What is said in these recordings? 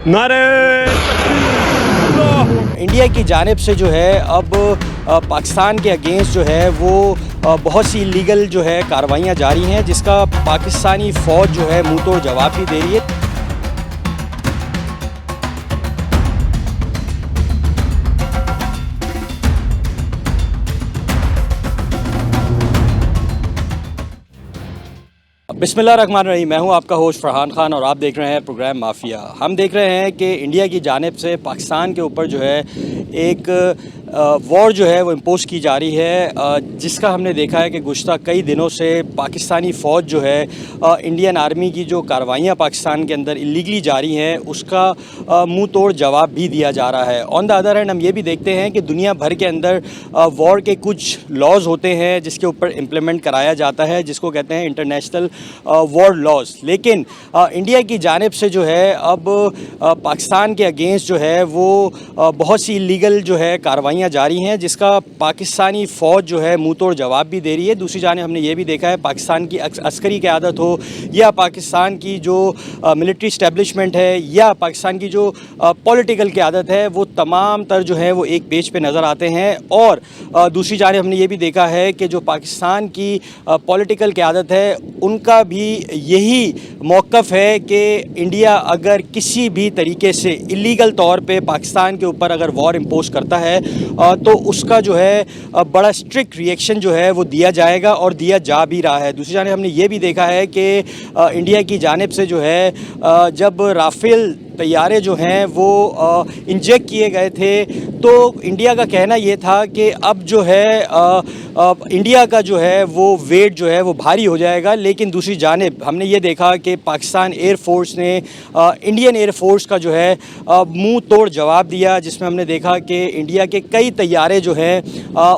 नारे इंडिया की जानिब से जो है अब पाकिस्तान के अगेंस्ट जो है वो बहुत सी इलीगल जो है कार्रवाइयाँ जारी हैं, जिसका पाकिस्तानी फ़ौज जो है मुंह तोड़ जवाब भी दे रही है। बिस्मिल्लाहिर्रहमानिर्रहीम। मैं हूं आपका होस्ट फरहान खान और आप देख रहे हैं प्रोग्राम माफिया। हम देख रहे हैं कि इंडिया की जानिब से पाकिस्तान के ऊपर जो है एक वॉर जो है वो इम्पोज़ की जा रही है, जिसका हमने देखा है कि गुज़श्ता कई दिनों से पाकिस्तानी फ़ौज जो है इंडियन आर्मी की जो कार्रवाइयाँ पाकिस्तान के अंदर इलीगली जारी हैं उसका मुंह तोड़ जवाब भी दिया जा रहा है। ऑन द अदर हैंड हम ये भी देखते हैं कि दुनिया भर के अंदर वॉर के कुछ लॉज होते हैं जिसके ऊपर इम्प्लीमेंट कराया जाता है, जिसको कहते हैं इंटरनेशनल वॉर लॉज। लेकिन इंडिया की जानिब से जो है अब पाकिस्तान के अगेंस्ट जो है वो बहुत सी इलीगल जो है कार्रवाइयाँ जारी हैं, जिसका पाकिस्तानी फ़ौज जो है मुंह तोड़ जवाब भी दे रही है। दूसरी जानिब हमने ये भी देखा है पाकिस्तान की अस्करी क़यादत हो या पाकिस्तान की जो मिलिट्री इस्टेब्लिशमेंट है या पाकिस्तान की जो पॉलिटिकल क़यादत है, वो तमाम तर जो है वो एक पेज पे नज़र आते हैं। और दूसरी जानिब हमने ये भी देखा है कि जो पाकिस्तान की पॉलिटिकल क़यादत है उनका भी यही मौक़िफ़ है कि इंडिया अगर किसी भी तरीके से इलीगल तौर पे पाकिस्तान के ऊपर अगर वॉर इम्पोज़ करता है तो उसका जो है बड़ा स्ट्रिक्ट रिएक्शन जो है वो दिया जाएगा और दिया जा भी रहा है। दूसरी जानिब हमने ये भी देखा है कि इंडिया की जानिब से जो है जब राफेल तैयारे जो हैं वो इंजेक्ट किए गए थे तो इंडिया का कहना ये था कि अब जो है इंडिया का जो है वो वेट जो है वो भारी हो जाएगा। लेकिन दूसरी जानिब हमने ये देखा कि पाकिस्तान एयर फोर्स ने इंडियन एयर फोर्स का जो है मुंह तोड़ जवाब दिया, जिसमें हमने देखा कि इंडिया के कई तैयारे जो हैं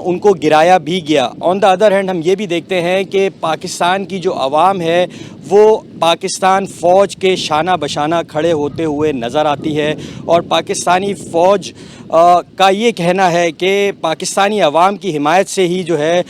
उनको गिराया भी गया। ऑन द अदर हैंड हम ये भी देखते हैं कि पाकिस्तान की जो आवाम है वो पाकिस्तान फ़ौज के शाना बशाना खड़े होते हुए नज़र आती है और पाकिस्तानी फ़ौज का ये कहना है कि पाकिस्तानी अवाम की हिमायत से ही जो है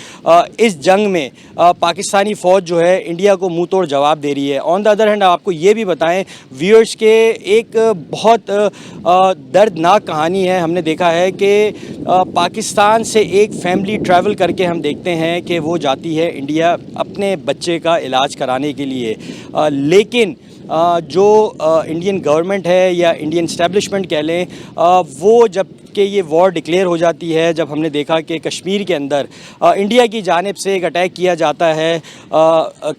इस जंग में पाकिस्तानी फ़ौज जो है इंडिया को मुंह तोड़ जवाब दे रही है। ऑन द अदर हैंड आपको ये भी बताएं व्यूअर्स के एक बहुत दर्दनाक कहानी है। हमने देखा है कि पाकिस्तान से एक फ़ैमिली ट्रैवल करके हम देखते हैं कि वो जाती है इंडिया अपने बच्चे का इलाज कराने के लिए, लेकिन जो इंडियन गवर्नमेंट है या इंडियन इस्टेब्लिशमेंट कह लें, वो जब कि ये वॉर डिक्लेयर हो जाती है, जब हमने देखा कि कश्मीर के अंदर इंडिया की जानिब से एक अटैक किया जाता है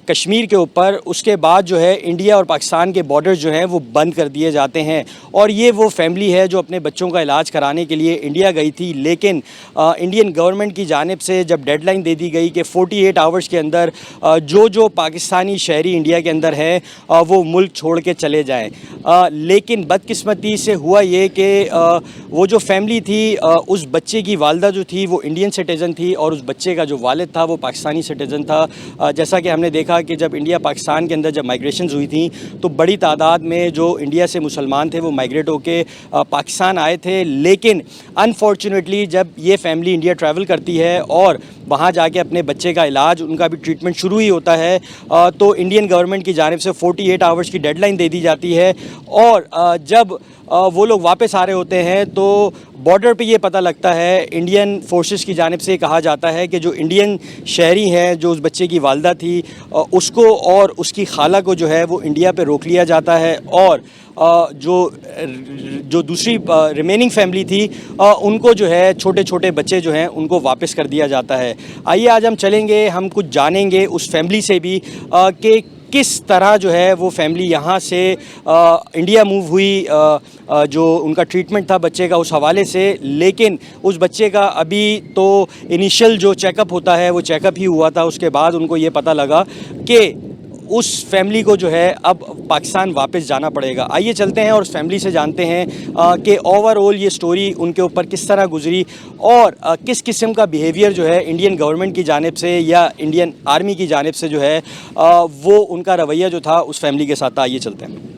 कश्मीर के ऊपर, उसके बाद जो है इंडिया और पाकिस्तान के बॉर्डर जो हैं वो बंद कर दिए जाते हैं। और ये वो फैमिली है जो अपने बच्चों का इलाज कराने के लिए इंडिया गई थी, लेकिन इंडियन गवर्नमेंट की जानिब से जब डेडलाइन दे दी गई कि 48 आवर्स के अंदर जो पाकिस्तानी शहरी इंडिया के अंदर हैं वो मुल्क छोड़ के चले जाएँ। लेकिन बदकिस्मती से हुआ ये कि वो जो फैमिली थी, उस बच्चे की वालदा जो थी वो इंडियन सिटीज़न थी और उस बच्चे का जो वालिद था वो पाकिस्तानी सिटीज़न था। जैसा कि हमने देखा कि जब इंडिया पाकिस्तान के अंदर जब माइग्रेशंस हुई थी तो बड़ी तादाद में जो इंडिया से मुसलमान थे वो माइग्रेट होके पाकिस्तान आए थे। लेकिन अनफॉर्चुनेटली जब ये फैमिली इंडिया ट्रैवल करती है और वहाँ जाके अपने बच्चे का इलाज, उनका भी ट्रीटमेंट शुरू ही होता है, तो इंडियन गवर्नमेंट की जानिब से 48 आवर्स की डेडलाइन दे दी जाती है। और जब वो लोग वापस आ रहे होते हैं तो बॉर्डर पे ये पता लगता है, इंडियन फोर्सेस की जानिब से कहा जाता है कि जो इंडियन शहरी हैं, जो उस बच्चे की वालदा थी, उसको और उसकी खाला को जो है वो इंडिया पे रोक लिया जाता है और जो दूसरी रिमेनिंग फैमिली थी उनको जो है छोटे छोटे बच्चे जो हैं उनको वापस कर दिया जाता है। आइए आज हम चलेंगे, हम कुछ जानेंगे उस फैमिली से भी कि किस तरह जो है वो फैमिली यहाँ से इंडिया मूव हुई, जो उनका ट्रीटमेंट था बच्चे का उस हवाले से। लेकिन उस बच्चे का अभी तो इनिशियल जो चेकअप होता है वो चेकअप ही हुआ था, उसके बाद उनको ये पता लगा कि उस फैमिली को जो है अब पाकिस्तान वापस जाना पड़ेगा। आइए चलते हैं और उस फैमिली से जानते हैं कि ओवरऑल ये स्टोरी उनके ऊपर किस तरह गुजरी और किस किस्म का बिहेवियर जो है इंडियन गवर्नमेंट की जानिब से या इंडियन आर्मी की जानिब से जो है वो उनका रवैया जो था उस फैमिली के साथ। आइए चलते हैं।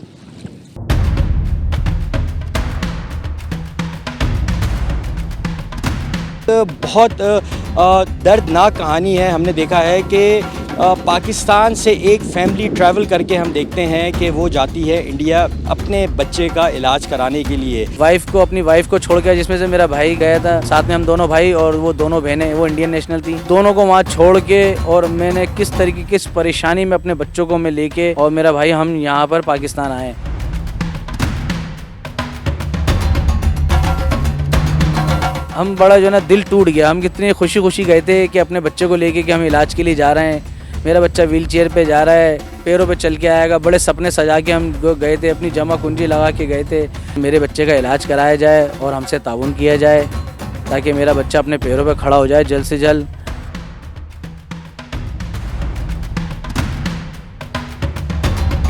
बहुत दर्दनाक कहानी है। हमने देखा है कि पाकिस्तान से एक फैमिली ट्रैवल करके हम देखते हैं कि वो जाती है इंडिया अपने बच्चे का इलाज कराने के लिए। अपनी वाइफ को छोड़ के, जिसमें से मेरा भाई गया था, साथ में हम दोनों भाई और वो दोनों बहनें, वो इंडियन नेशनल थी, दोनों को वहाँ छोड़ के, और मैंने किस परेशानी में अपने बच्चों को मैं लेके और मेरा भाई हम यहाँ पर पाकिस्तान आए। हम बड़ा जो है ना दिल टूट गया। हम कितनी खुशी खुशी गए थे कि अपने बच्चे को लेके कि हम इलाज के लिए जा रहे हैं, मेरा बच्चा व्हील चेयर पे जा रहा है, पैरों पे चल के आएगा। बड़े सपने सजा के हम गए थे, अपनी जमा कुंजी लगा के गए थे, मेरे बच्चे का इलाज कराया जाए और हमसे ताउन किया जाए ताकि मेरा बच्चा अपने पैरों पे खड़ा हो जाए जल्द से जल्द।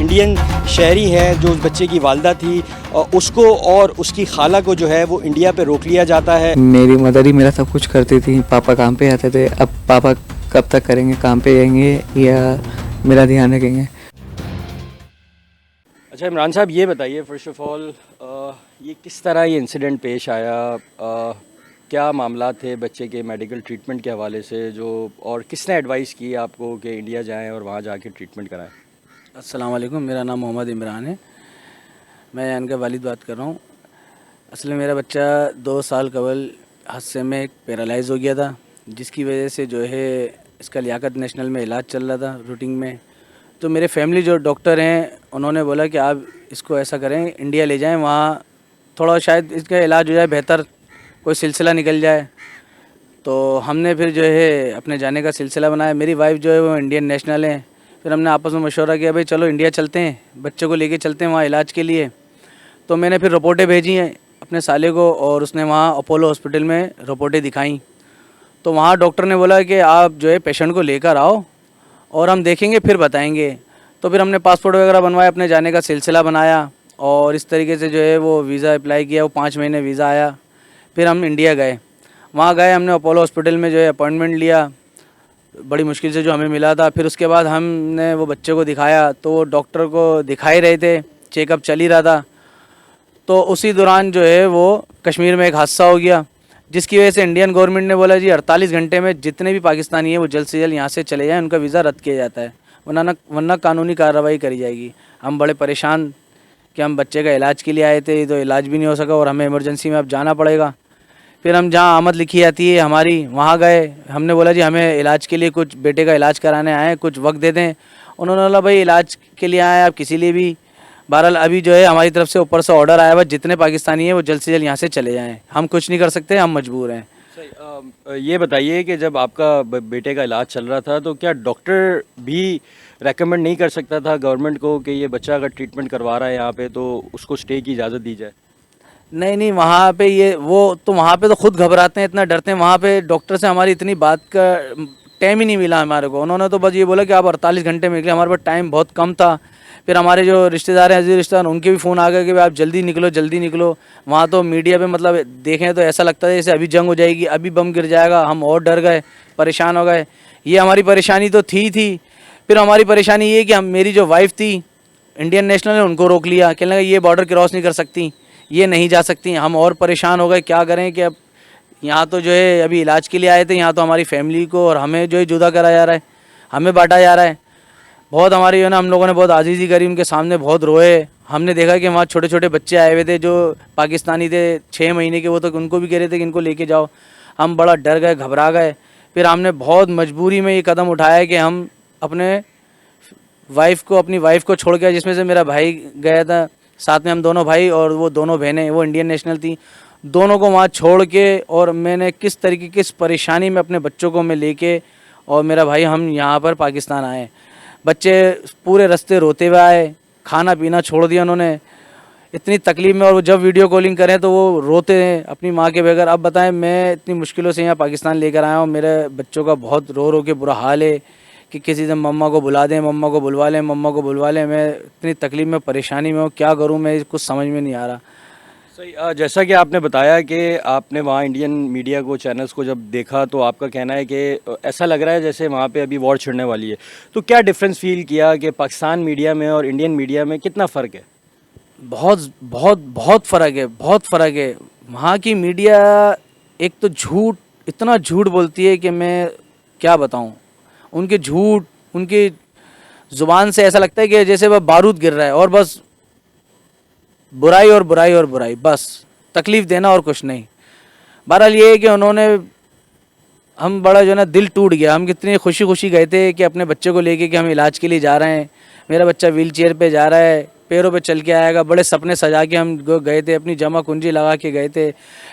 इंडियन शहरी है जो उस बच्चे की वालदा थी, उसको और उसकी खाला को जो है वो इंडिया पे रोक लिया जाता है। मेरी मदर ही मेरा सब कुछ करती थी, पापा काम पे आते थे। अब पापा कब तक करेंगे, काम पे जाएंगे या मेरा ध्यान रखेंगे। अच्छा इमरान साहब, ये बताइए फर्स्ट ऑफ ऑल ये किस तरह ये इंसिडेंट पेश आया, क्या मामला थे बच्चे के मेडिकल ट्रीटमेंट के हवाले से, जो और किसने एडवाइस की आपको कि इंडिया जाएं और वहाँ जाके ट्रीटमेंट कराएं? अस्सलाम वालेकुम, मेरा नाम मोहम्मद इमरान है, मैं यान का वालिद बात कर रहा हूँ। असल में मेरा बच्चा 2 साल कबल हादसे में पैरालाइज़ हो गया था, जिसकी वजह से जो है इसका लियाकत नेशनल में इलाज चल रहा था रूटीन में। तो मेरे फैमिली जो डॉक्टर हैं उन्होंने बोला कि आप इसको ऐसा करें, इंडिया ले जाएं, वहाँ थोड़ा शायद इसका इलाज हो जाए, बेहतर कोई सिलसिला निकल जाए। तो हमने फिर जो है अपने जाने का सिलसिला बनाया। मेरी वाइफ जो है वो इंडियन नेशनल है। फिर हमने आपस में मशवरा किया, भाई चलो इंडिया चलते हैं, बच्चे को लेके चलते हैं वहाँ इलाज के लिए। तो मैंने फिर रिपोर्टें भेजी हैं अपने साले को, और उसने वहाँ अपोलो हॉस्पिटल में रिपोर्टें दिखाई। तो वहाँ डॉक्टर ने बोला कि आप जो है पेशेंट को लेकर आओ और हम देखेंगे फिर बताएंगे। तो फिर हमने पासपोर्ट वगैरह बनवाया, अपने जाने का सिलसिला बनाया और इस तरीके से जो है वो वीज़ा अप्लाई किया। वो 5 महीने वीज़ा आया। फिर हम इंडिया गए, वहाँ गए, हमने अपोलो हॉस्पिटल में जो है अपॉइंटमेंट लिया, बड़ी मुश्किल से जो हमें मिला था। फिर उसके बाद हमने वो बच्चे को दिखाया, तो वो डॉक्टर को दिखा ही रहे थे, चेकअप चल ही रहा था। तो उसी दौरान जो है वो कश्मीर में एक हादसा हो गया, जिसकी वजह से इंडियन गवर्नमेंट ने बोला जी 48 घंटे में जितने भी पाकिस्तानी हैं वो जल्द से जल्द यहाँ से चले जाएँ, उनका वीज़ा रद्द किया जाता है, वरना कानूनी कार्रवाई करी जाएगी। हम बड़े परेशान कि हम बच्चे का इलाज के लिए आए थे, तो इलाज भी नहीं हो सका और हमें इमरजेंसी में अब जाना पड़ेगा। फिर हम जहाँ आमद लिखी जाती है हमारी, वहाँ गए। हमने बोला जी हमें इलाज के लिए, कुछ बेटे का इलाज कराने आए हैं, कुछ वक्त दे दें। उन्होंने बोला भाई इलाज के लिए आए आप किसी लिए भी। बहरहाल अभी जो है हमारी तरफ से ऊपर से ऑर्डर आया हुआ, जितने पाकिस्तानी हैं वो जल्द से जल्द यहाँ से चले जाएँ। हम कुछ नहीं कर सकते, हम मजबूर हैं। सही, ये बताइए कि जब आपका बेटे का इलाज चल रहा था तो क्या डॉक्टर भी रेकमेंड नहीं कर सकता था गवर्नमेंट को कि ये बच्चा अगर ट्रीटमेंट करवा रहा है यहाँ पे तो उसको स्टे की इजाज़त दी जाए? नहीं, वहाँ पे वहाँ पे तो खुद घबराते हैं, इतना डरते हैं। वहाँ पे डॉक्टर से हमारी इतनी बात का टाइम ही नहीं मिला हमारे को। उन्होंने तो बस ये बोला कि आप 48 घंटे में निकले। हमारे पास टाइम बहुत कम था। फिर हमारे जो रिश्तेदार हैं, अजीज रिश्तेदार, उनके भी फ़ोन आ गए कि भाई आप जल्दी निकलो, जल्दी निकलो। वहाँ तो मीडिया पे मतलब देखें तो ऐसा लगता है जैसे अभी जंग हो जाएगी, अभी बम गिर जाएगा। हम और डर गए, परेशान हो गए। ये हमारी परेशानी तो थी। फिर हमारी परेशानी ये कि मेरी जो वाइफ थी इंडियन नेशनल है, उनको रोक लिया। कहने लगा ये बॉर्डर क्रॉस नहीं कर सकती, ये नहीं जा सकती। हम और परेशान हो गए, क्या करें कि अब यहाँ तो जो है अभी इलाज के लिए आए थे, यहाँ तो हमारी फैमिली को और हमें जो है जुदा करा जा रहा है, हमें बांटा जा रहा है। बहुत हमारी जो है ना, हम लोगों ने बहुत आजीज़ी करी, उनके सामने बहुत रोए। हमने देखा कि वहाँ छोटे छोटे बच्चे आए हुए थे जो पाकिस्तानी थे 6 महीने के, वो तो उनको भी कह रहे थे कि इनको लेके जाओ। हम बड़ा डर गए, घबरा गए। फिर हमने बहुत मजबूरी में ये कदम उठाया कि हम अपनी वाइफ को छोड़ के, जिसमें से मेरा भाई गया था, साथ में हम दोनों भाई और वो दोनों बहनें, वो इंडियन नेशनल थी, दोनों को वहाँ छोड़ के, और मैंने किस परेशानी में अपने बच्चों को मैं लेके और मेरा भाई हम यहाँ पर पाकिस्तान आए। बच्चे पूरे रास्ते रोते हुए आए, खाना पीना छोड़ दिया उन्होंने, इतनी तकलीफ़ में। और वो जब वीडियो कॉलिंग करें तो वो रोते हैं अपनी माँ के बगैर। अब बताएं, मैं इतनी मुश्किलों से यहाँ पाकिस्तान लेकर आया हूँ, मेरे बच्चों का बहुत रो के बुरा हाल है कि किसी दिन मम्मा को बुला दें, मम्मा को बुलवा लें, मम्मा को बुलवा लें। मैं इतनी तकलीफ़ में, परेशानी में हूँ, क्या करूँ मैं, कुछ समझ में नहीं आ रहा। सही, जैसा कि आपने बताया कि आपने वहाँ इंडियन मीडिया को, चैनल्स को जब देखा तो आपका कहना है कि ऐसा लग रहा है जैसे वहाँ पे अभी वॉर छिड़ने वाली है। तो क्या डिफरेंस फील किया कि पाकिस्तान मीडिया में और इंडियन मीडिया में कितना फ़र्क है? बहुत फ़र्क है, बहुत फ़र्क है। वहाँ की मीडिया एक तो इतना झूठ बोलती है कि मैं क्या बताऊँ। उनके झूठ, उनकी ज़ुबान से ऐसा लगता है कि जैसे वह बारूद गिर रहा है और बस बुराई और बुराई और बुराई, बस तकलीफ़ देना और कुछ नहीं। बहरहाल ये है कि उन्होंने, हम बड़ा जो है ना दिल टूट गया। हम कितनी खुशी खुशी गए थे कि अपने बच्चे को लेके कि हम इलाज के लिए जा रहे हैं, मेरा बच्चा व्हील चेयर पर जा रहा है, पैरों पे चल के आएगा। बड़े सपने सजा के हम गए थे, अपनी जमा कुंजी लगा के गए थे।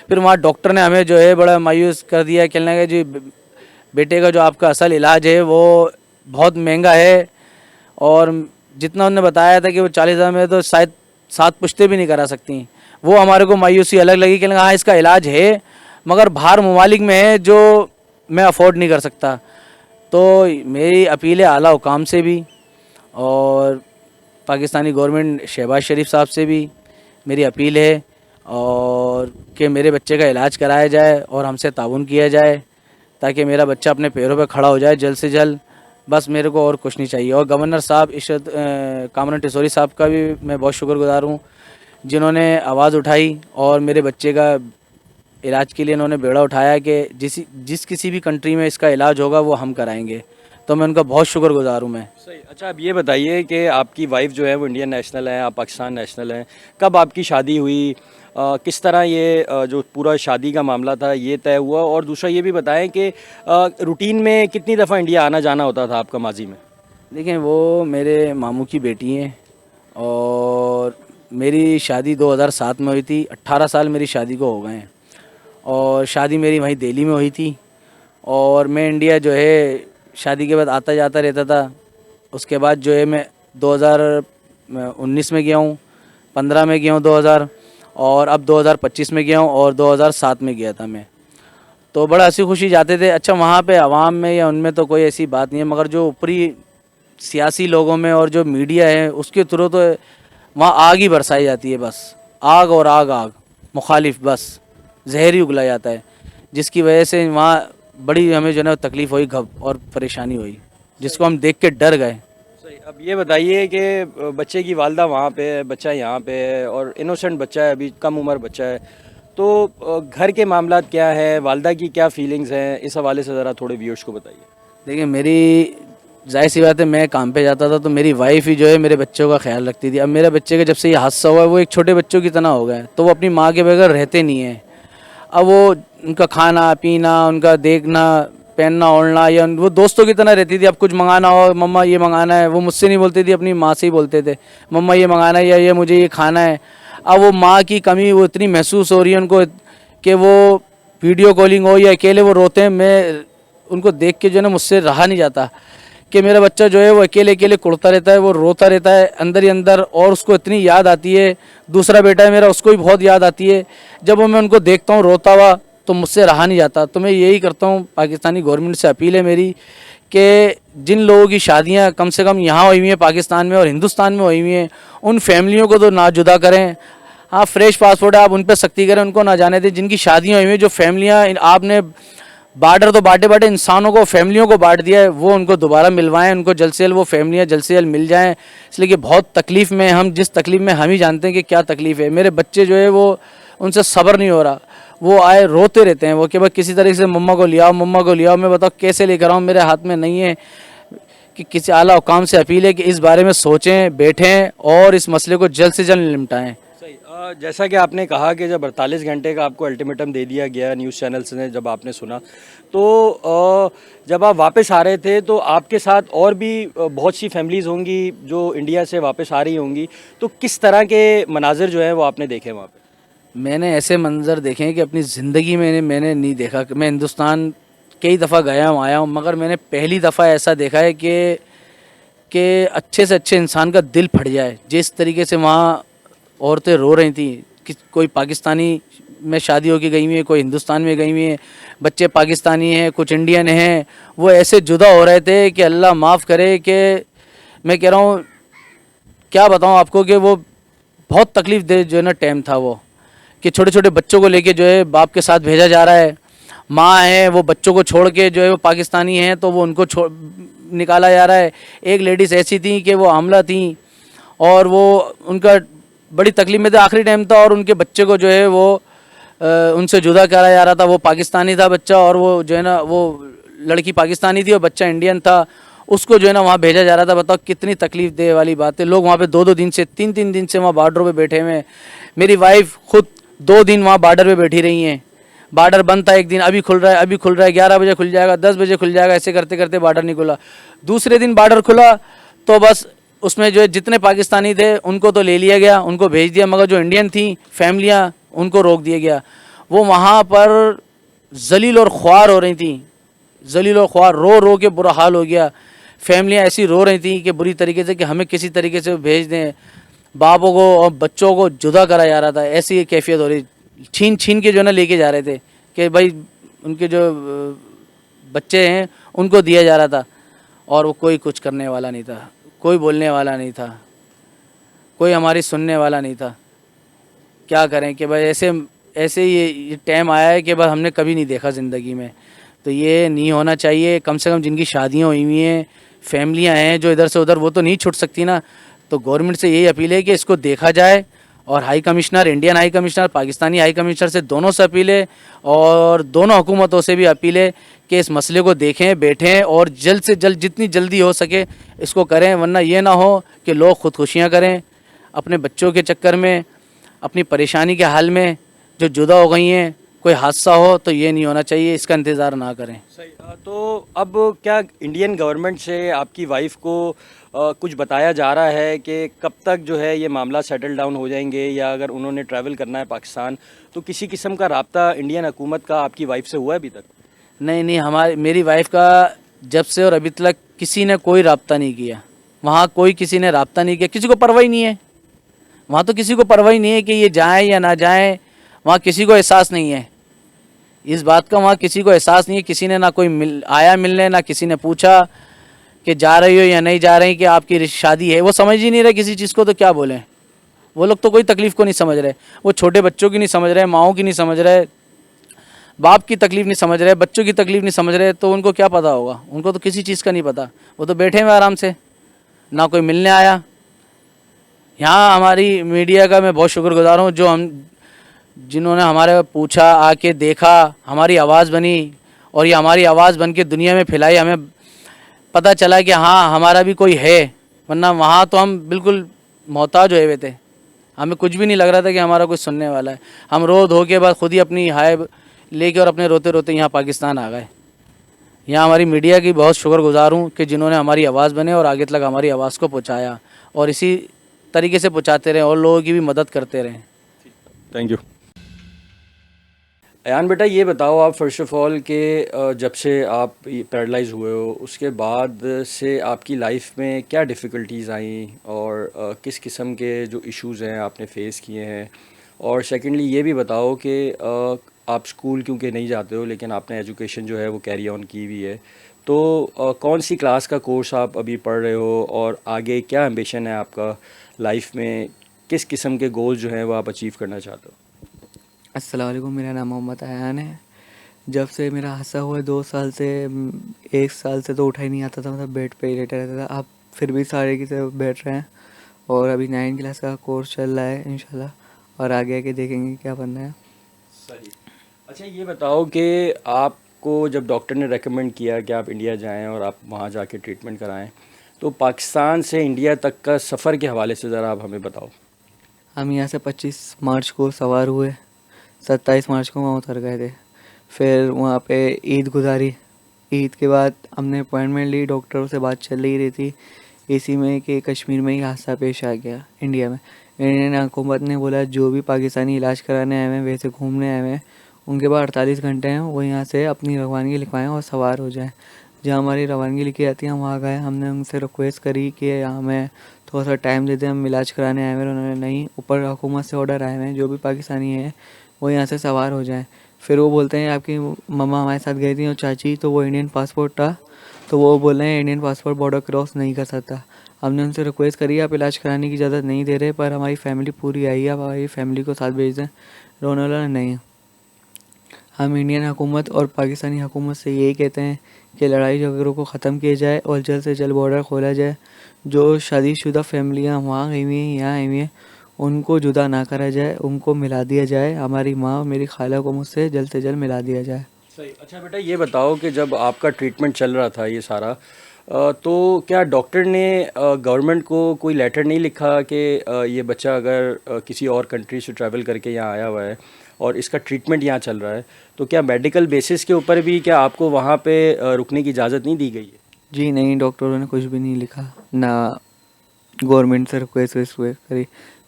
फिर वहाँ डॉक्टर ने हमें जो है बड़ा मायूस कर दिया, कहने लगा जी बेटे का जो आपका असल इलाज है वो बहुत महंगा है, और जितना उन्होंने बताया था कि वो 40,000 में तो शायद 7 पुश्ते भी नहीं करा सकती। वो हमारे को मायूसी अलग लगी कि हाँ इसका इलाज है मगर बाहर ममालिक में है जो मैं अफोर्ड नहीं कर सकता। तो मेरी अपील है आला हुकाम से भी और पाकिस्तानी गवर्नमेंट शहबाज शरीफ साहब से भी मेरी अपील है और कि मेरे बच्चे का इलाज कराया जाए और हमसे ताउन किया जाए ताकि मेरा बच्चा अपने पैरों पर खड़ा हो जाए जल्द से जल्द। बस मेरे को और कुछ नहीं चाहिए। और गवर्नर साहब इशरत कामरान टिसोरी साहब का भी मैं बहुत शुक्रगुजार हूँ जिन्होंने आवाज़ उठाई और मेरे बच्चे का इलाज के लिए इन्होंने बेड़ा उठाया कि जिस किसी भी कंट्री में इसका इलाज होगा वो हम कराएंगे। तो मैं उनका बहुत शुक्रगुजार हूँ मैं। सही। अच्छा, अब ये बताइए कि आपकी वाइफ जो है वो इंडियन नेशनल है, आप पाकिस्तान नेशनल हैं। कब आपकी शादी हुई, किस तरह ये जो पूरा शादी का मामला था ये तय हुआ, और दूसरा ये भी बताएं कि रूटीन में कितनी दफ़ा इंडिया आना जाना होता था आपका माजी में? देखिए वो मेरे मामू की बेटी हैं और मेरी शादी 2007 में हुई थी। 18 साल मेरी शादी को हो गए हैं और शादी मेरी वहीं दिल्ली में हुई थी और मैं इंडिया जो है शादी के बाद आता जाता रहता था। उसके बाद जो है मैं 2019 में गया हूँ, 15 में गया हूँ 2000, और अब 2025 में गया हूँ और 2007 में गया था मैं। तो बड़ा हंसी खुशी जाते थे। अच्छा वहाँ पे आवाम में या उनमें तो कोई ऐसी बात नहीं है मगर जो ऊपरी सियासी लोगों में और जो मीडिया है उसके थ्रू तो वहाँ आग ही बरसाई जाती है, बस आग और आग आग मुखालिफ, बस जहर ही उगला जाता है जिसकी वजह से वहाँ बड़ी हमें जो है तकलीफ़ हुई, घब और परेशानी हुई जिसको हम देख के डर गए। सही। अब ये बताइए कि बच्चे की वालदा वहाँ पे है, बच्चा यहाँ पे है और इनोसेंट बच्चा है, अभी कम उम्र बच्चा है, तो घर के मामलात क्या है, वालदा की क्या फीलिंग्स हैं, इस हवाले से ज़रा थोड़े व्यूअर्स को बताइए। देखिए मेरी जाहिर सी बात है, मैं काम पे जाता था तो मेरी वाइफ ही जो है मेरे बच्चों का ख्याल रखती थी। अब मेरे बच्चे का जब से ये हादसा हुआ है वो एक छोटे बच्चों की तरह हो गए, तो वो अपनी माँ के बगैर रहते नहीं हैं। अब वो उनका खाना पीना, उनका देखना, पहनना ओढ़ना, या वो दोस्तों की तरह रहती थी। अब कुछ मंगाना हो, मम्मा ये मंगाना है, वो मुझसे नहीं बोलती थी, अपनी माँ से ही बोलते थे, मम्मा ये मंगाना है या ये मुझे ये खाना है। अब वो माँ की कमी वो इतनी महसूस हो रही है उनको कि वो वीडियो कॉलिंग हो या अकेले वो रोते हैं, मैं उनको देख के जो है ना मुझसे रहा नहीं जाता कि मेरा बच्चा जो है वो अकेले अकेले कुड़ता रहता है, वो रोता रहता है अंदर ही अंदर, और उसको इतनी याद आती है। दूसरा बेटा है मेरा, उसको भी बहुत याद आती है। जब वो मैं उनको देखता हूँ रोता हुआ तो मुझसे रहा नहीं जाता। तो मैं यही करता हूँ, पाकिस्तानी गवर्नमेंट से अपील है मेरी कि जिन लोगों की शादियाँ कम से कम यहाँ हुई हुई हैं पाकिस्तान में और हिंदुस्तान में हुई हुई हैं, उन फैमिलियों को तो ना जुदा करें। हाँ फ्रेश पासपोर्ट है, आप उन पर सख्ती करें, उनको ना जाने दें। जिनकी शादियाँ हुई हुई हैं, जो फैमिलियाँ आपने बार्डर तो बांटे इंसानों को, फैमिलियों को बांट दिया है, वो उनको दोबारा मिलवाएं, उनको जल्द से जल्द वो फैमिलियाँ जल्द से जल्द मिल जाएं। इसलिए कि बहुत तकलीफ़ में हम, जिस तकलीफ़ में हम ही जानते हैं कि क्या तकलीफ़ है। मेरे बच्चे जो है वो उनसे सब्र नहीं हो रहा, वो आए रोते रहते हैं वो कि भाई किसी तरीके से मम्मा को ले आओ, मम्मा को ले आओ। मैं बताओ कैसे लेकर आऊँ, मेरे हाथ में नहीं है। कि किसी आला हुकाम से अपील है कि इस बारे में सोचें, बैठें और इस मसले को जल्द से जल्द निपटाएं। सही। जैसा कि आपने कहा कि जब 48 घंटे का आपको अल्टीमेटम दे दिया गया न्यूज़ चैनल्स ने, जब आपने सुना तो जब आप वापस आ रहे थे तो आपके साथ और भी बहुत सी फैमिलीज़ होंगी जो इंडिया से वापस आ रही होंगी, तो किस तरह के मनाजिर जो हैं वो आपने देखे वहाँ पे? मैंने ऐसे मंजर देखे हैं कि अपनी ज़िंदगी में मैंने नहीं देखा। मैं हिंदुस्तान कई दफ़ा गया हूँ, आया हूँ, मगर मैंने पहली दफ़ा ऐसा देखा है कि अच्छे से अच्छे इंसान का दिल फट जाए। जिस तरीके से वहाँ औरतें रो रही थी कि कोई पाकिस्तानी में शादी होके गई हुई है, कोई हिंदुस्तान में गई हुई है, बच्चे पाकिस्तानी हैं, कुछ इंडियन हैं, वो ऐसे जुदा हो रहे थे कि अल्लाह माफ़ करे। कि मैं कह रहा हूँ क्या बताऊँ आपको कि वो बहुत तकलीफ़ दे जो है ना टाइम था वो, कि छोटे छोटे बच्चों को लेके जो है बाप के साथ भेजा जा रहा है। माँ है वो बच्चों को छोड़ के जो है वो पाकिस्तानी हैं तो वो उनको निकाला जा रहा है। एक लेडीज़ ऐसी थी कि वो आमला थी और वो उनका बड़ी तकलीफ में थे, आखिरी टाइम था, और उनके बच्चे को जो है वो उनसे जुदा करा जा रहा था। वो पाकिस्तानी था बच्चा और वो जो है ना वो लड़की पाकिस्तानी थी और बच्चा इंडियन था। उसको जो है ना वहाँ भेजा जा रहा था। बताओ कितनी तकलीफ दे वाली बात है। लोग वहाँ पे 2-2 दिन से 3-3 दिन से वहाँ बॉर्डरों पे बैठे हुए हैं। मेरी वाइफ खुद 2 दिन वहाँ बॉर्डर पे बैठी रही हैं। बॉर्डर बंद था एक दिन, अभी खुल रहा है, अभी खुल रहा है, 11 बजे खुल जाएगा, 10 बजे खुल जाएगा, ऐसे करते करते बॉर्डर नहीं खुला। दूसरे दिन बॉर्डर खुला तो बस उसमें जो है जितने पाकिस्तानी थे उनको तो ले लिया गया, उनको भेज दिया, मगर जो इंडियन थी फैमिलियाँ उनको रोक दिया गया। वो वहाँ पर जलील और ख्वार हो रही थी, जलील और ख्वार, रो रो के बुरा हाल हो गया। फैमिलियाँ ऐसी रो रही थी कि बुरी तरीके से कि हमें किसी तरीके से भेज दें। बापों को और बच्चों को जुदा करा जा रहा था, ऐसी कैफियत हो रही। छीन छीन के जो है ना लेके जा रहे थे कि भाई उनके जो बच्चे हैं उनको दिया जा रहा था। और वो कोई कुछ करने वाला नहीं था, कोई बोलने वाला नहीं था, कोई हमारी सुनने वाला नहीं था। क्या करें कि भाई ऐसे ऐसे ये टाइम आया है कि बस हमने कभी नहीं देखा ज़िंदगी में। तो ये नहीं होना चाहिए। कम से कम जिनकी शादियाँ हुई हुई हैं, फैमिलियाँ हैं जो इधर से उधर, वो तो नहीं छूट सकती ना। तो गवर्नमेंट से यही अपील है कि इसको देखा जाए। और high commissioner, Indian high commissioner, Pakistani high commissioner से दोनों से अपील है और दोनों हुकूमतों से भी अपील है कि इस मसले को देखें, बैठें और जल्द से जल्द जितनी जल्दी हो सके इसको करें। वरना ये ना हो कि लोग खुदकुशियाँ करें अपने बच्चों के चक्कर में, अपनी परेशानी के हाल में, जो जुदा हो गई हैं। कोई हादसा हो तो ये नहीं होना चाहिए, इसका इंतज़ार ना करें। सही। तो अब क्या इंडियन गवर्नमेंट से आपकी वाइफ को कुछ बताया जा रहा है कि कब तक जो है ये मामला सेटल डाउन हो जाएंगे, या अगर उन्होंने ट्रैवल करना है पाकिस्तान तो किसी किस्म का राब्ता इंडियन हुकूमत का आपकी वाइफ से हुआ है अभी तक? नहीं, मेरी वाइफ का जब से और अभी तक किसी ने कोई राब्ता नहीं किया। वहाँ कोई किसी ने राब्ता नहीं किया, किसी को परवाह ही नहीं है। वहाँ तो किसी को परवाह ही नहीं है कि ये जाएँ या ना जाएँ। वहाँ किसी को एहसास नहीं है इस बात का, वहाँ किसी को एहसास नहीं है। किसी ने ना कोई आया मिलने, ना किसी ने पूछा कि जा रही हो या नहीं जा रही, कि आपकी शादी है। वो समझ ही नहीं रहे किसी चीज़ को, तो क्या बोलें। वो लोग तो कोई तकलीफ़ को नहीं समझ रहे। वो छोटे बच्चों की नहीं समझ रहे, माओं की नहीं समझ रहे, बाप की तकलीफ़ नहीं समझ रहे, बच्चों की तकलीफ़ नहीं समझ रहे। तो उनको क्या पता होगा? उनको तो किसी चीज़ का नहीं पता। वो तो बैठे हुए आराम से, ना कोई मिलने आया। यहाँ हमारी मीडिया का मैं बहुत शुक्रगुजार हूँ, जिन्होंने हमारे पूछा, आके देखा, हमारी आवाज़ बनी और ये हमारी आवाज़ बन के दुनिया में फैलाई। हमें पता चला कि हाँ हमारा भी कोई है। वरना वहाँ तो हम बिल्कुल मोहताज हुए हुए थे, हमें कुछ भी नहीं लग रहा था कि हमारा कुछ सुनने वाला है। हम रो धो के बाद खुद ही अपनी हाय लेके और अपने रोते रोते यहाँ पाकिस्तान आ गए। यहाँ हमारी मीडिया की बहुत शुक्रगुजार हूँ कि जिन्होंने हमारी आवाज़ बने और आगे तक हमारी आवाज़ को पहुँचाया, और इसी तरीके से पहुँचाते रहें और लोगों की भी मदद करते रहें। Thank you. अयान बेटा, ये बताओ आप फर्स्ट ऑफ ऑल कि जब से आप पैरालाइज हुए हो उसके बाद से आपकी लाइफ में क्या डिफ़िकल्टीज़ आई, और किस किस्म के जो इश्यूज़ हैं आपने फेस किए हैं, और सेकेंडली ये भी बताओ कि आप स्कूल क्योंकि नहीं जाते हो लेकिन आपने एजुकेशन जो है वो कैरी ऑन की हुई है, तो कौन सी क्लास का कोर्स आप अभी पढ़ रहे हो, और आगे क्या एम्बिशन है आपका लाइफ में, किस किस्म के गोल्स जो हैं वो आप अचीव करना चाहते हो? अस्सलाम वालेकुम, मेरा नाम मोहम्मद अयान है। जब से मेरा हादसा हुआ 2 साल से 1 साल से तो उठा ही नहीं आता था, मतलब बेड पे ही लेटा रहता था। अब फिर भी सारे की तरफ बैठ रहे हैं और अभी 9 क्लास का कोर्स चल रहा है इंशाल्लाह, और आगे आके देखेंगे क्या बनना है। सही। अच्छा, ये बताओ कि आपको जब डॉक्टर ने रेकमेंड किया कि आप इंडिया जाएं और आप वहाँ जाके ट्रीटमेंट कराएं, तो पाकिस्तान से इंडिया तक का सफ़र के हवाले से ज़रा आप हमें बताओ। हम यहाँ से 25 मार्च को सवार हुए, 27 मार्च को वहाँ उतर गए थे। फिर वहाँ पे ईद गुजारी। ईद के बाद हमने अपॉइंटमेंट ली, डॉक्टरों से बात चल ही रही थी इसी में कि कश्मीर में ही हादसा पेश आ गया इंडिया में। इंडियन हुकूमत ने बोला जो भी पाकिस्तानी इलाज कराने आए हैं, वैसे घूमने आए हैं, उनके पास 48 घंटे हैं, वो यहाँ से अपनी रवानगी लिखवाएँ और सवार हो जाएँ। जहाँ हमारी रवानगी लिखी जाती है हम वहाँ गए। हमने उनसे रिक्वेस्ट करी कि हमें थोड़ा सा टाइम दे दें, हम इलाज कराने आए हैं। उन्होंने नहीं, ऊपर हुकूमत से ऑर्डर आए हैं जो भी पाकिस्तानी हैं वो यहाँ से सवार हो जाएं। फिर वो बोलते हैं आपकी मम्मा हमारे साथ गई थी और चाची, तो वो इंडियन पासपोर्ट था, तो वो बोल रहे हैं इंडियन पासपोर्ट बॉर्डर क्रॉस नहीं कर सकता। हमने उनसे रिक्वेस्ट करी आप इलाज कराने की इजाज़त नहीं दे रहे, पर हमारी फैमिली पूरी आई है, आप हमारी फैमिली को साथ भेज दें। रोने वाला नहीं। हम इंडियन हुकूमत और पाकिस्तानी हुकूमत से यही कहते हैं कि लड़ाई झगड़ों को ख़त्म किया जाए और जल्द से जल्द बॉर्डर खोला जाए। जो शादीशुदा फैमिलियाँ वहाँ आई हुई हैं, यहाँ आई हुई हैं, उनको जुदा ना करा जाए, उनको मिला दिया जाए। हमारी माँ और मेरी खाला को मुझसे जल्द से जल्द मिला दिया जाए। सही। अच्छा बेटा, ये बताओ कि जब आपका ट्रीटमेंट चल रहा था ये सारा, तो क्या डॉक्टर ने गवर्नमेंट को कोई लेटर नहीं लिखा कि ये बच्चा अगर किसी और कंट्री से ट्रैवल करके यहाँ आया हुआ है और इसका ट्रीटमेंट यहाँ चल रहा है, तो क्या मेडिकल बेसिस के ऊपर भी क्या आपको वहाँ पे रुकने की इजाज़त नहीं दी गई है? जी नहीं, डॉक्टरों ने कुछ भी नहीं लिखा, ना गवर्नमेंट से रिक्वेस्ट करी,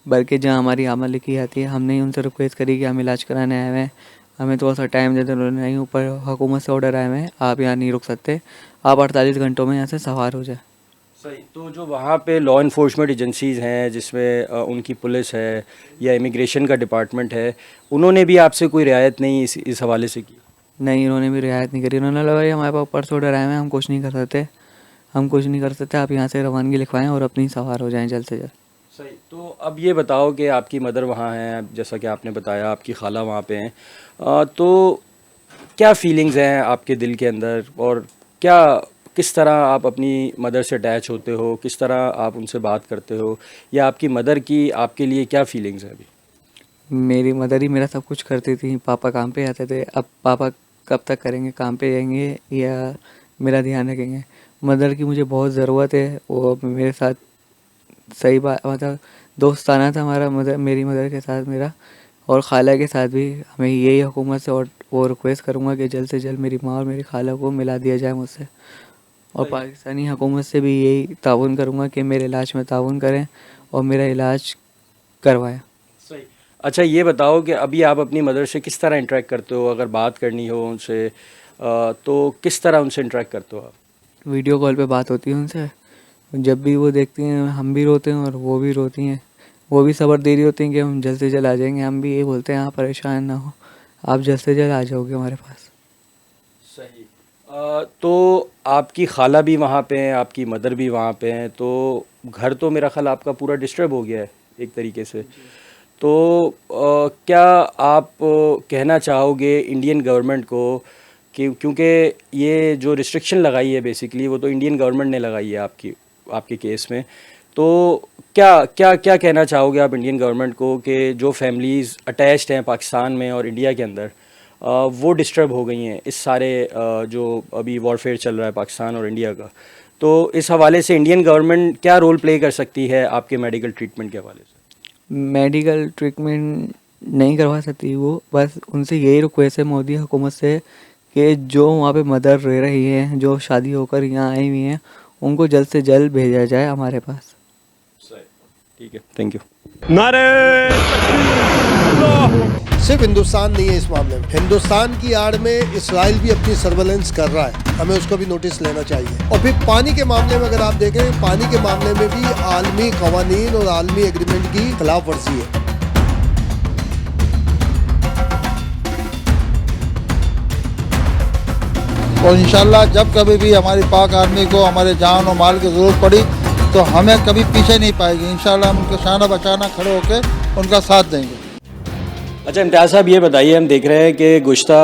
बल्कि जहाँ हमारी आमद लिखी आती है हमने ही उनसे रिक्वेस्ट करी कि हम इलाज कराने आए हुए हैं, हमें थोड़ा सा टाइम दे दो। उन्होंने नहीं, ऊपर हुकूमत से ऑर्डर आए हुए हैं, आप यहाँ नहीं रुक सकते, आप 48 घंटों में यहाँ से सवार हो जाए। सही। तो जो वहाँ पे लॉ इन्फोर्समेंट एजेंसीज़ हैं जिसमें उनकी पुलिस है या इमिग्रेशन का डिपार्टमेंट है, उन्होंने भी आपसे कोई रियायत नहीं इस हवाले से की? नहीं, उन्होंने भी रियायत नहीं करी। उन्होंने लगा भाई हमारे पास ऊपर से ऑर्डर आए हुए हैं, हम कुछ नहीं कर सकते, आप यहाँ से रवानगी लिखवाएं और अपनी सवार हो जाएं जल्द से जल्द। सही। तो अब ये बताओ कि आपकी मदर वहाँ हैं, जैसा कि आपने बताया आपकी खाला वहाँ पे हैं, तो क्या फीलिंग्स हैं आपके दिल के अंदर, और क्या किस तरह आप अपनी मदर से अटैच होते हो, किस तरह आप उनसे बात करते हो, या आपकी मदर की आपके लिए क्या फीलिंग्स हैं अभी? मेरी मदर ही मेरा सब कुछ करती थी, पापा काम पे जाते थे, अब पापा कब तक करेंगे, काम पे जाएंगे या मेरा ध्यान रखेंगे। मदर की मुझे बहुत ज़रूरत है, वो अब मेरे साथ सही बात मतलब दोस्ताना था हमारा, मेरी मदर के साथ मेरा, और खाला के साथ भी। हमें यही हुकूमत से और वो रिक्वेस्ट करूँगा कि जल्द से जल्द मेरी माँ और मेरी खाला को मिला दिया जाए मुझसे, और पाकिस्तानी हुकूमत से भी यही ताउन करूँगा कि मेरे इलाज में ताउन करें और मेरा इलाज करवाएं। सही। अच्छा, ये बताओ कि अभी आप अपनी मदर से किस तरह इंटरेक्ट करते हो? अगर बात करनी हो उनसे तो किस तरह उनसे इंटरेक्ट करते हो आप? वीडियो कॉल पे बात होती है उनसे, जब भी वो देखती हैं हम भी रोते हैं और वो भी रोती हैं, वो भी सब्र दे रही होती हैं कि हम जल्द से जल्द आ जाएंगे। हम भी ये बोलते हैं आप परेशान ना हो, आप जल्द से जल्द आ जाओगे हमारे पास। सही। तो आपकी खाला भी वहाँ पे हैं, आपकी मदर भी वहाँ पे हैं, तो घर तो मेरा ख्याल आपका पूरा डिस्टर्ब हो गया है एक तरीके से। तो क्या आप कहना चाहोगे इंडियन गवर्नमेंट को कि क्योंकि ये जो रिस्ट्रिक्शन लगाई है बेसिकली वो तो इंडियन गवर्नमेंट ने लगाई है आपके केस में, तो क्या क्या क्या कहना चाहोगे आप इंडियन गवर्नमेंट को कि जो फैमिलीज़ अटैच्ड हैं पाकिस्तान में और इंडिया के अंदर, वो डिस्टर्ब हो गई हैं इस सारे जो अभी वॉरफेयर चल रहा है पाकिस्तान और इंडिया का, तो इस हवाले से इंडियन गवर्नमेंट क्या रोल प्ले कर सकती है आपके मेडिकल ट्रीटमेंट के हवाले से? मेडिकल ट्रीटमेंट नहीं करवा सकती वो, बस उनसे यही रिक्वेस्ट है मोदी हुकूमत से कि जो वहाँ पे मदर रह रही हैं, जो शादी होकर यहाँ आई हुई हैं, उनको जल्द से जल्द भेजा जाए हमारे पास। ठीक है, थैंक यू। सिर्फ हिंदुस्तान नहीं है इस मामले में, हिंदुस्तान की आड़ में इसराइल भी अपनी सर्वेलेंस कर रहा है, हमें उसको भी नोटिस लेना चाहिए। और फिर पानी के मामले में अगर आप देखें, पानी के मामले में भी आलमी कवानीन और आलमी एग्रीमेंट की खिलाफ वर्जी है। और इंशाल्लाह जब कभी भी हमारी पाक आर्मी को हमारे जान और माल की ज़रूरत पड़ी तो हमें कभी पीछे नहीं पाएगी, इंशाल्लाह हम उनके शाना बचाना खड़े होकर उनका साथ देंगे। अच्छा इम्तियाज़ साहब, ये बताइए, हम देख रहे हैं कि गुज़श्ता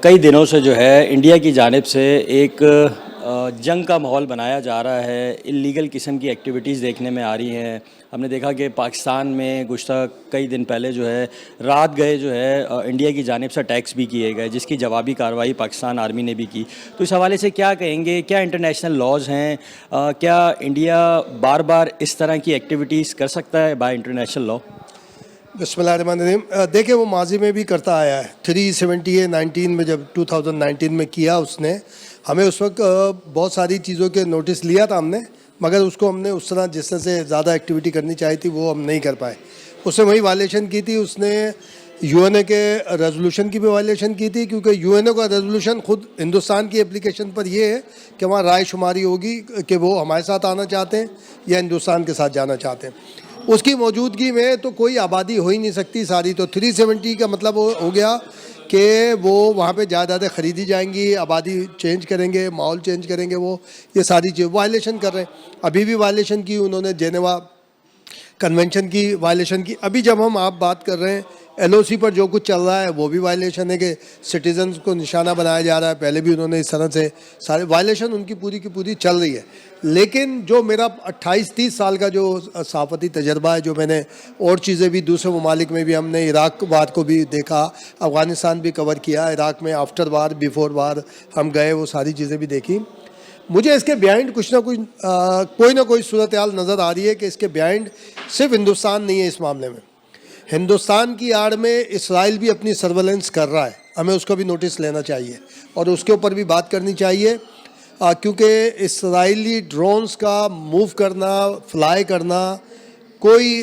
कई दिनों से जो है इंडिया की जानिब से एक जंग का माहौल बनाया जा रहा है, इल्लीगल किस्म की एक्टिविटीज़ देखने में आ रही हैं। हमने देखा कि पाकिस्तान में गुज़श्ता कई दिन पहले जो है रात गए जो है इंडिया की जानिब से अटैक्स भी किए गए, जिसकी जवाबी कार्रवाई पाकिस्तान आर्मी ने भी की। तो इस हवाले से क्या कहेंगे, क्या इंटरनेशनल लॉज हैं, क्या इंडिया बार बार इस तरह की एक्टिविटीज़ कर सकता है बाय इंटरनेशनल लॉ? बिस्मिल्लाहिर्रहमानिर्रहीम। देखिए वो माजी में भी करता आया है, 370 19 में जब 2019 में किया उसने, हमें उस वक्त बहुत सारी चीज़ों के नोटिस लिया था हमने, मगर उसको हमने उस तरह जिस तरह से ज़्यादा एक्टिविटी करनी चाहिए थी वो हम नहीं कर पाए। उसने वही वायलेशन की थी, उसने यूएनओ के रेजोल्यूशन की भी वायलेशन की थी, क्योंकि यूएनओ का रेजोल्यूशन खुद हिंदुस्तान की एप्लीकेशन पर ये है कि वहाँ राय शुमारी होगी कि वो हमारे साथ आना चाहते हैं या हिंदुस्तान के साथ जाना चाहते हैं। उसकी मौजूदगी में तो कोई आबादी हो ही नहीं सकती सारी, तो 370 का मतलब हो गया कि वो वहाँ पे जायदादें ख़रीदी जाएंगी, आबादी चेंज करेंगे, माहौल चेंज करेंगे, वो ये सारी चीज़ वायलेशन कर रहे हैं। अभी भी वायलेशन की उन्होंने, जेनेवा कन्वेंशन की वायलेशन की। अभी जब हम आप बात कर रहे हैं एलओसी पर जो कुछ चल रहा है वो भी वायलेशन है कि सिटीजन्स को निशाना बनाया जा रहा है, पहले भी उन्होंने इस तरह से सारे वायलेशन उनकी पूरी की पूरी चल रही है। लेकिन जो मेरा 28-30 साल का जो सहाफ़ती तजर्बा है, जो मैंने और चीज़ें भी दूसरे ममालिक में भी, हमने इराक वार को भी देखा, अफ़गानिस्तान भी कवर किया, इराक में आफ्टर वार बिफोर वार हम गए, वो सारी चीज़ें भी देखी। मुझे इसके बिहाइंड कुछ ना कोई सूरत हाल नज़र आ रही है कि इसके बिहाइंड सिर्फ हिंदुस्तान नहीं है। इस मामले में हिंदुस्तान की आड़ में इसराइल भी अपनी सर्वेलेंस कर रहा है, हमें उसका भी नोटिस लेना चाहिए और उसके ऊपर भी बात करनी चाहिए, क्योंकि इसराइली ड्रोन्स का मूव करना, फ्लाई करना कोई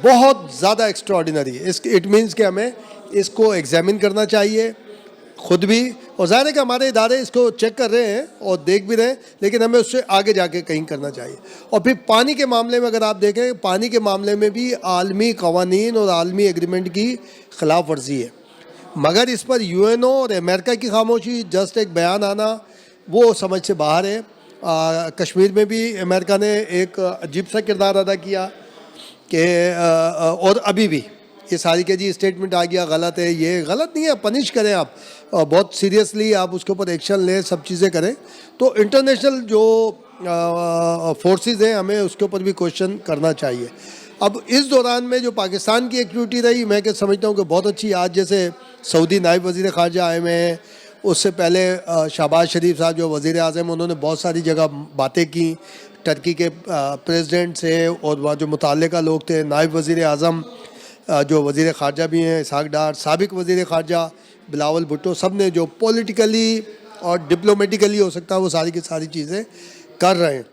बहुत ज़्यादा एक्स्ट्राऑर्डिनरी है। इट मीन्स कि हमें इसको एग्जामिन करना चाहिए खुद भी, और ज़ाहिर है कि हमारे इदारे इसको चेक कर रहे हैं और देख भी रहे हैं, लेकिन हमें उससे आगे जाके कहीं करना चाहिए। और फिर पानी के मामले में अगर आप देखें, पानी के मामले में भी आलमी कवानीन और आलमी एग्रीमेंट की खिलाफ वर्जी है, मगर इस पर यूएनओ और अमेरिका की खामोशी, जस्ट एक बयान आना, वो समझ से बाहर है। कश्मीर में भी अमेरिका ने एक अजीब सा किरदार अदा किया कि और अभी भी ये सारी के जी स्टेटमेंट आ गया, गलत है, ये गलत नहीं है, पनिश करें आप, बहुत सीरियसली आप उसके ऊपर एक्शन लें, सब चीज़ें करें। तो इंटरनेशनल जो फोर्सेस हैं, हमें उसके ऊपर भी क्वेश्चन करना चाहिए। अब इस दौरान में जो पाकिस्तान की एक्टिविटी रही, मैं क्या समझता हूँ कि बहुत अच्छी। आज जैसे सऊदी नायब वज़ीर ख़ारजा आए हुए हैं, उससे पहले शहबाज शरीफ साहब जो वज़ीर आज़म, उन्होंने बहुत सारी जगह बातें की टर्की के प्रेसिडेंट से, और वहाँ जो मुतल्लिका लोग थे, नायब वज़ीर आज़म जो वज़ीर ख़ारजा भी हैं इसहाक डार, साबिक वज़ीर ख़ारजा बिलावल भुट्टो, सब ने जो पॉलिटिकली और डिप्लोमेटिकली हो सकता है वो सारी की सारी चीज़ें कर रहे हैं।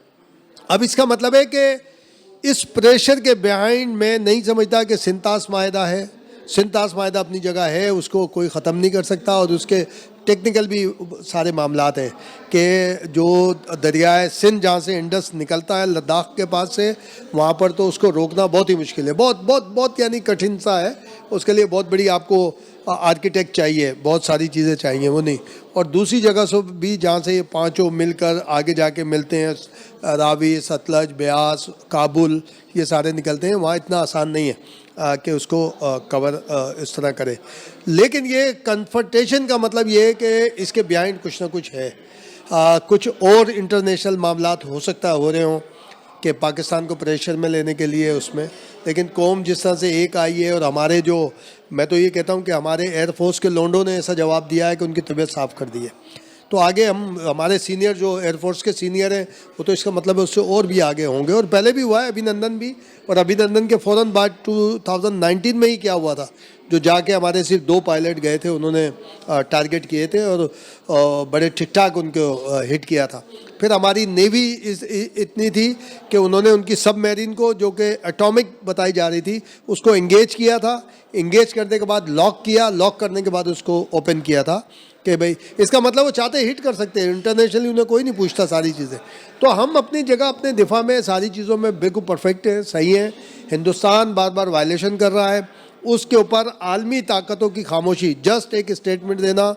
अब इसका मतलब है कि इस प्रेशर के बिहाइंड मैं नहीं समझता कि सिंतास माहिदा है। सिंतास माहिदा अपनी जगह है, उसको कोई ख़त्म नहीं कर सकता, और उसके टेक्निकल भी सारे मामलात हैं कि जो दरियाए सिंध जहाँ से इंडस निकलता है लद्दाख के पास से, वहाँ पर तो उसको रोकना बहुत ही मुश्किल है, बहुत बहुत बहुत यानी कठिन सा है। उसके लिए बहुत बड़ी आपको आर्किटेक्ट चाहिए, बहुत सारी चीज़ें चाहिए, वो नहीं। और दूसरी जगह से भी जहाँ से ये पांचों मिलकर आगे जाके मिलते हैं, रावी, सतलज, ब्यास, काबुल, ये सारे निकलते हैं, वहाँ इतना आसान नहीं है कि उसको कवर इस तरह करे। लेकिन ये कन्फ्रंटेशन का मतलब ये है कि इसके बिहाइंड कुछ ना कुछ है, कुछ और इंटरनेशनल मामलात हो सकता है हो रहे हों कि पाकिस्तान को प्रेशर में लेने के लिए उसमें। लेकिन कौम जिस तरह से एक आई है, और हमारे जो, मैं तो ये कहता हूँ कि हमारे एयरफोर्स के लोंडों ने ऐसा जवाब दिया है कि उनकी तबीयत साफ़ कर दी है, तो आगे हमारे सीनियर जो एयरफोर्स के सीनियर हैं, वो तो इसका मतलब है उससे और भी आगे होंगे, और पहले भी हुआ है, अभिनंदन भी। और अभिनंदन के फ़ौरन बाद 2019 में ही क्या हुआ था, जो जाके हमारे सिर्फ 2 पायलट गए थे, उन्होंने टारगेट किए थे और बड़े ठीक ठाक उनको हिट किया था। फिर हमारी नेवी इतनी थी कि उन्होंने उनकी सबमरीन को, जो कि एटॉमिक बताई जा रही थी, उसको इंगेज किया था। इंगेज करने के बाद लॉक किया, लॉक करने के बाद उसको ओपन किया था कि भाई इसका मतलब वो चाहते हिट कर सकते हैं, इंटरनेशनली उन्हें कोई नहीं पूछता सारी चीज़ें। तो हम अपनी जगह अपने दिफा में सारी चीज़ों में बिल्कुल परफेक्ट हैं, सही हैं। हिंदुस्तान बार बार वायलेशन कर रहा है, उसके ऊपर आलमी ताकतों की खामोशी, जस्ट एक स्टेटमेंट देना,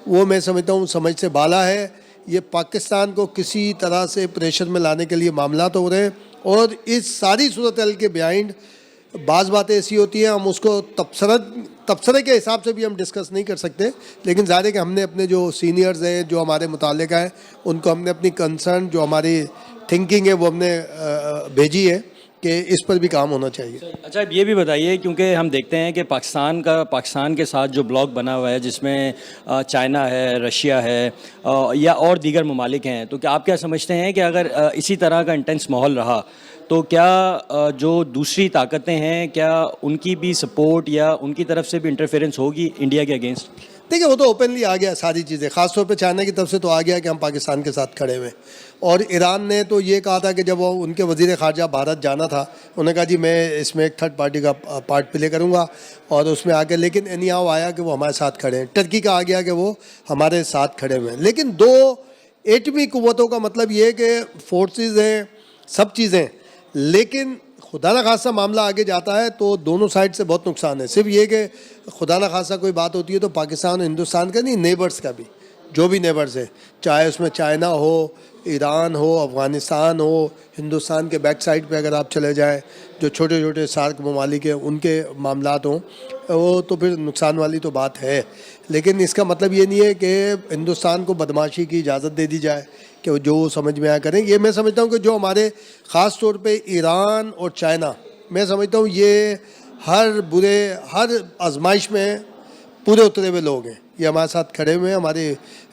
वो मैं समझता हूँ समझ से बाला है। ये पाकिस्तान को किसी तरह से प्रेशर में लाने के लिए मामला तो हो रहे हैं, और इस सारी सूरत हाल के बिहाइंड बाज़ बातें ऐसी होती हैं, हम उसको तबसरे के हिसाब से भी हम डिस्कस नहीं कर सकते। लेकिन ज़ाहिर है कि हमने अपने जो सीनियर्स हैं, जो हमारे मुतालिका हैं, उनको हमने अपनी कंसर्न, जो हमारी थिंकिंग है, वो हमने भेजी है कि इस पर भी काम होना चाहिए। अच्छा, अब ये भी बताइए, क्योंकि हम देखते हैं कि पाकिस्तान के साथ जो ब्लॉक बना हुआ है, जिसमें चाइना है, रशिया है, या और दीगर ममालिक हैं, तो क्या आप क्या समझते हैं कि अगर इसी तरह का इंटेंस माहौल रहा तो क्या जो दूसरी ताकतें हैं, क्या उनकी भी सपोर्ट या उनकी तरफ से भी इंटरफेरेंस होगी इंडिया के अगेंस्ट? देखिए, वो तो ओपनली आ गया सारी चीज़ें, ख़ासतौर पे चाइना की तरफ से तो आ गया कि हम पाकिस्तान के साथ खड़े हुए। और ईरान ने तो ये कहा था कि जब वो उनके वज़ीर ख़ारजा भारत जाना था, उन्होंने कहा जी मैं इसमें एक थर्ड पार्टी का पार्ट प्ले करूँगा, और उसमें आके, लेकिन एनीहाउ आया कि वो हमारे साथ खड़े हैं। टर्की का आ गया कि वो हमारे साथ खड़े हुए हैं। लेकिन 2 एटमी क़ुव्वतों का मतलब ये है कि फोर्सेस हैं, सब चीज़ें, लेकिन खुदा न खासा मामला आगे जाता है तो दोनों साइड से बहुत नुकसान है। सिर्फ ये कि खुदा न खासा कोई बात होती है तो पाकिस्तान और हिंदुस्तान का नहीं, नेबर्स का भी, जो भी नेबर्स है, चाहे उसमें चाइना हो, ईरान हो, अफ़गानिस्तान हो, हिंदुस्तान के बैक साइड पे अगर आप चले जाएं, जो छोटे छोटे सार्क ममालिक हैं, उनके मामलात हों, वो तो फिर नुकसान वाली तो बात है। लेकिन इसका मतलब ये नहीं है कि हिंदुस्तान को बदमाशी की इजाज़त दे दी जाए कि जो समझ में आया करें। ये मैं समझता हूँ कि जो हमारे ख़ास तौर पे ईरान और चाइना, मैं समझता हूँ ये हर आजमाइश में पूरे उतरे हुए लोग हैं, ये हमारे साथ खड़े हुए हैं, हमारे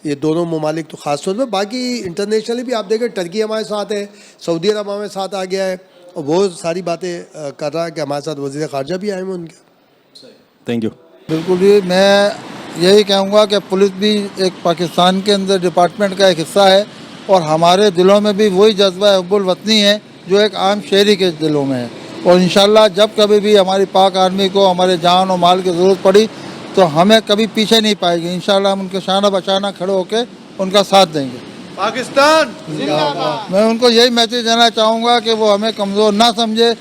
ये दोनों ममालिक तो ख़ास तौर पर। बाकी इंटरनेशनली भी आप देखें, टर्की हमारे साथ है, सऊदी अरब हमारे साथ आ गया है, और वो सारी बातें कर रहा है कि हमारे साथ वज़ीर ख़ारजा भी आए हुए उनके। Thank you. बिल्कुल जी, मैं यही कहूँगा कि पुलिस भी एक पाकिस्तान के अंदर डिपार्टमेंट का एक हिस्सा है, और हमारे दिलों में भी वही जज्बा हुब्बुल वतनी है जो एक आम शहरी के दिलों में है। और इंशाल्लाह जब कभी भी हमारी पाक आर्मी को हमारे जान और माल की ज़रूरत पड़ी तो हमें कभी पीछे नहीं पाएगी। इंशाल्लाह हम उनके शाना बचाना खड़े होकर उनका साथ देंगे। पाकिस्तान मैं उनको यही मैसेज देना चाहूँगा कि वो हमें कमज़ोर ना समझे,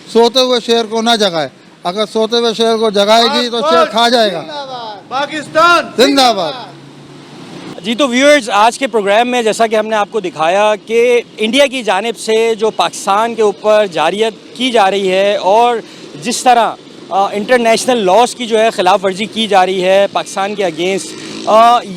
सोते हुए शेर को ना जगाए। अगर सोते हुए शेर को जगाएगी तो शेर खा जाएगा। पाकिस्तान जिंदाबाद। जी तो व्यूअर्स, आज के प्रोग्राम में जैसा कि हमने आपको दिखाया कि इंडिया की जानिब से जो पाकिस्तान के ऊपर जारियत की जा रही है और जिस तरह इंटरनेशनल लॉज की जो है ख़िलाफ़ वर्जी की जा रही है पाकिस्तान के अगेंस्ट,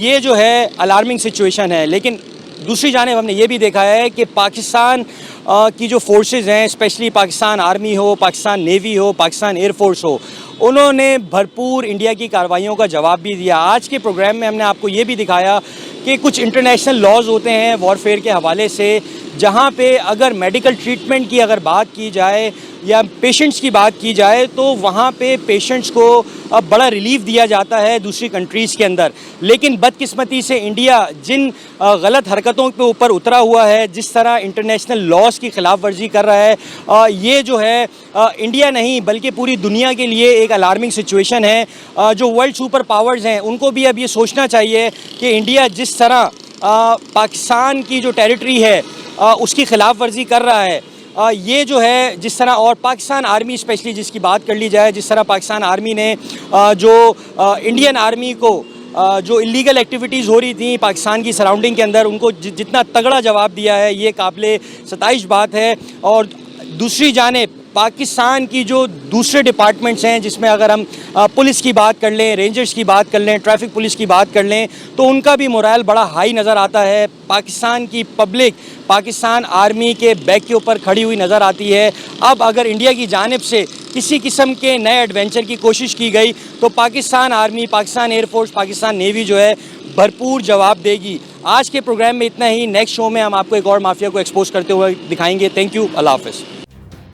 ये जो है अलार्मिंग सिचुएशन है। लेकिन दूसरी जानिब हमने ये भी देखा है कि पाकिस्तान की जो फोर्सेस हैं, स्पेशली पाकिस्तान आर्मी हो, पाकिस्तान नेवी हो, पाकिस्तान एयरफोर्स हो, उन्होंने भरपूर इंडिया की कार्रवाइयों का जवाब भी दिया। आज के प्रोग्राम में हमने आपको ये भी दिखाया कि कुछ इंटरनेशनल लॉज होते हैं वॉरफेयर के हवाले से, जहाँ पे अगर मेडिकल ट्रीटमेंट की अगर बात की जाए या पेशेंट्स की बात की जाए तो वहाँ पे पेशेंट्स को अब बड़ा रिलीफ दिया जाता है दूसरी कंट्रीज़ के अंदर। लेकिन बदकिस्मती से इंडिया जिन गलत हरकतों पे ऊपर उतरा हुआ है, जिस तरह इंटरनेशनल लॉज की ख़िलाफ़ वर्जी कर रहा है, ये जो है इंडिया नहीं बल्कि पूरी दुनिया के लिए एक अलार्मिंग सिचुएशन है। जो वर्ल्ड सुपर पावर्स हैं उनको भी अब ये सोचना चाहिए कि इंडिया जिस तरह पाकिस्तान की जो टेरिटरी है उसकी ख़िलाफ़ वर्जी कर रहा है, ये जो है जिस तरह, और पाकिस्तान आर्मी स्पेशली जिसकी बात कर ली जाए, जिस तरह पाकिस्तान आर्मी ने जो इंडियन आर्मी को जो इलीगल एक्टिविटीज़ हो रही थी पाकिस्तान की सराउंडिंग के अंदर, उनको जितना तगड़ा जवाब दिया है, ये काबिले सताइश बात है। और दूसरी जानिब पाकिस्तान की जो दूसरे डिपार्टमेंट्स हैं, जिसमें अगर हम पुलिस की बात कर लें, रेंजर्स की बात कर लें, ट्रैफिक पुलिस की बात कर लें, तो उनका भी मोरल बड़ा हाई नज़र आता है। पाकिस्तान की पब्लिक पाकिस्तान आर्मी के बैक के ऊपर खड़ी हुई नज़र आती है। अब अगर इंडिया की जानिब से किसी किस्म के नए एडवेंचर की कोशिश की गई तो Pakistan army, Pakistan air force, Pakistan navy जो है भरपूर जवाब देगी। आज के प्रोग्राम में इतना ही। नेक्स्ट शो में हम आपको एक और माफिया को एक्सपोज करते हुए दिखाएंगे। Thank you. अल्लाह हाफ़िज़।